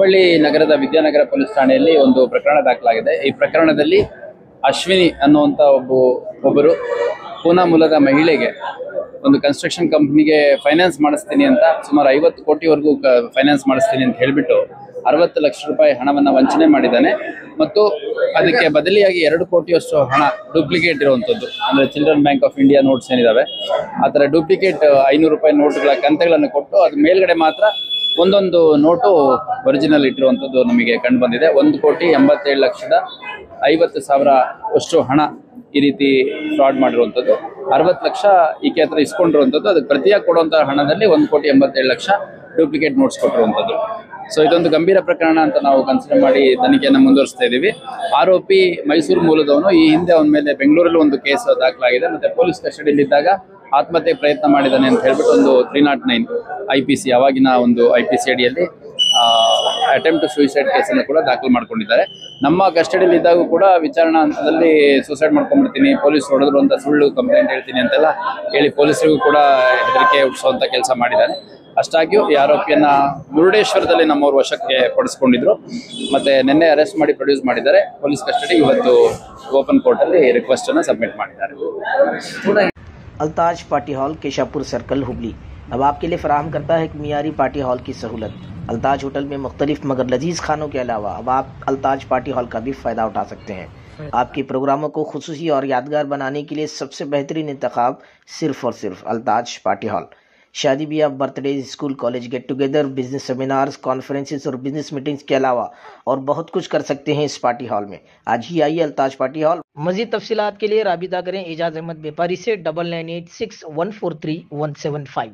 ಹುಬ್ಬಳ್ಳಿ ನಗರದ ವಿದ್ಯಾನಗರ ಪೊಲೀಸ್ ಠಾಣೆಯಲ್ಲಿ ಒಂದು ಪ್ರಕರಣ ದಾಖಲಾಗಿದೆ. ಈ ಪ್ರಕರಣದಲ್ಲಿ ಅಶ್ವಿನಿ ಅನ್ನುವಂಥ ಒಬ್ಬರು ಪೂನಾ ಮೂಲದ ಮಹಿಳೆಗೆ ಒಂದು ಕನ್ಸ್ಟ್ರಕ್ಷನ್ ಕಂಪ್ನಿಗೆ ಫೈನಾನ್ಸ್ ಮಾಡಿಸ್ತೀನಿ ಅಂತ ಸುಮಾರು 50 ಕೋಟಿವರೆಗೂ ಫೈನಾನ್ಸ್ ಮಾಡಿಸ್ತೀನಿ ಅಂತ ಹೇಳಿಬಿಟ್ಟು 60 ಲಕ್ಷ ರೂಪಾಯಿ ಹಣವನ್ನು ವಂಚನೆ ಮಾಡಿದ್ದಾನೆ. ಮತ್ತು ಅದಕ್ಕೆ ಬದಲಿಯಾಗಿ 2 ಕೋಟಿಯಷ್ಟು ಹಣ ಡೂಪ್ಲಿಕೇಟ್ ಇರುವಂಥದ್ದು, ಅಂದರೆ children bank of India notes ಏನಿದ್ದಾವೆ ಆ ಥರ ಡೂಪ್ಲಿಕೇಟ್ 500 ರೂಪಾಯಿ ನೋಟ್ಗಳ ಕಂತೆಗಳನ್ನು ಕೊಟ್ಟು ಅದು ಮೇಲ್ಗಡೆ ಮಾತ್ರ ಒಂದೊಂದು ನೋಟು ಒರಿಜಿನಲ್ ಇಟ್ಟಿರುವಂಥದ್ದು ನಮಗೆ ಕಂಡು ಬಂದಿದೆ. 1,87,50,000 ಅಷ್ಟು ಹಣ ಈ ರೀತಿ ಫ್ರಾಡ್ ಮಾಡಿರುವಂಥದ್ದು. 60 ಲಕ್ಷ ಈಕೆ ಹತ್ರ ಇಸ್ಕೊಂಡಿರುವಂಥದ್ದು. ಅದಕ್ಕೆ ಪ್ರತಿಯಾಗಿ ಕೊಡುವಂಥ ಹಣದಲ್ಲಿ 1,87,00,000 ಡೂಪ್ಲಿಕೇಟ್ ನೋಟ್ಸ್ ಕೊಟ್ಟಿರುವಂಥದ್ದು. ಸೊ ಇದೊಂದು ಗಂಭೀರ ಪ್ರಕರಣ ಅಂತ ನಾವು ಕನ್ಸಿಡರ್ ಮಾಡಿ ತನಿಖೆಯನ್ನು ಮುಂದುವರಿಸ್ತಾ ಇದ್ದೀವಿ. ಆರೋಪಿ ಮೈಸೂರು ಮೂಲದವನು. ಈ ಹಿಂದೆ ಅವನ ಮೇಲೆ ಬೆಂಗಳೂರಲ್ಲಿ ಒಂದು ಕೇಸ್ ದಾಖಲಾಗಿದೆ. ಮತ್ತು ಪೊಲೀಸ್ ಕಸ್ಟಡಿಯಲ್ಲಿದ್ದಾಗ ಆತ್ಮಹತ್ಯೆ ಪ್ರಯತ್ನ ಮಾಡಿದ್ದಾನೆ ಅಂತ ಹೇಳ್ಬಿಟ್ಟು ಒಂದು 309 IPC ಅವಾಗಿನ ಒಂದು IPC ಅಡಿಯಲ್ಲಿ ಅಟೆಂಪ್ಟ್ ಟು ಸೂಸೈಡ್ ಕೇಸನ್ನು ಕೂಡ ದಾಖಲು ಮಾಡ್ಕೊಂಡಿದ್ದಾರೆ. ನಮ್ಮ ಕಸ್ಟಡಿಯಲ್ಲಿ ಇದ್ದಾಗೂ ಕೂಡ ವಿಚಾರಣಾ ಹಂತದಲ್ಲಿ ಸೂಸೈಡ್ ಮಾಡ್ಕೊಂಡ್ಬಿಡ್ತೀನಿ, ಪೊಲೀಸ್ ಹೊಡೆದ್ರು ಅಂತ ಸುಳ್ಳು ಕಂಪ್ಲೇಂಟ್ ಹೇಳ್ತೀನಿ ಅಂತೆಲ್ಲ ಹೇಳಿ ಪೊಲೀಸರಿಗೂ ಕೂಡ ಹೆದರಿಕೆ ಹುಟ್ಟಿಸುವಂಥ ಕೆಲಸ ಮಾಡಿದ್ದಾನೆ. ಅಷ್ಟಾಗಿಯೂ ಈ ಆರೋಪಿಯನ್ನ ಮುರುಡೇಶ್ವರದಲ್ಲಿ ನಮ್ಮವರು ವಶಕ್ಕೆ ಪಡಿಸ್ಕೊಂಡಿದ್ರು. ಮತ್ತೆ ನಿನ್ನೆ ಅರೆಸ್ಟ್ ಮಾಡಿ ಪ್ರೊಡ್ಯೂಸ್ ಮಾಡಿದ್ದಾರೆ. ಪೊಲೀಸ್ ಕಸ್ಟಡಿ ಇವತ್ತು ಓಪನ್ ಕೋರ್ಟಲ್ಲಿ ರಿಕ್ವೆಸ್ಟ್ ಅನ್ನು ಸಬ್ಮಿಟ್ ಮಾಡಿದ್ದಾರೆ. Altaj party hall Keshapur circle Hubli अब आपके लिए फराहम करता है एक मियारी पार्टी हॉल की सहूलत। अल्ताज होटल में मुख्तलिफ मगर लजीज खानों के अलावा अब आप अल्ताज पार्टी हॉल का भी फ़ायदा उठा सकते हैं। आपके प्रोग्रामों को खुसूसी और यादगार बनाने के लिए सबसे बेहतरीन इंतखाब सिर्फ और सिर्फ अल्ताज पार्टी हॉल। शादी ब्याह, birthday, school college get together, business seminars, conferences और बिजनेस मीटिंग्स के अलावा और बहुत कुछ कर सकते हैं इस पार्टी हॉल में। आज ही आइए अल्ताज पार्टी हॉल। मजीद तफसीलात के लिए राबिता करें एजाज अहमद व्यापारी से 9986143175।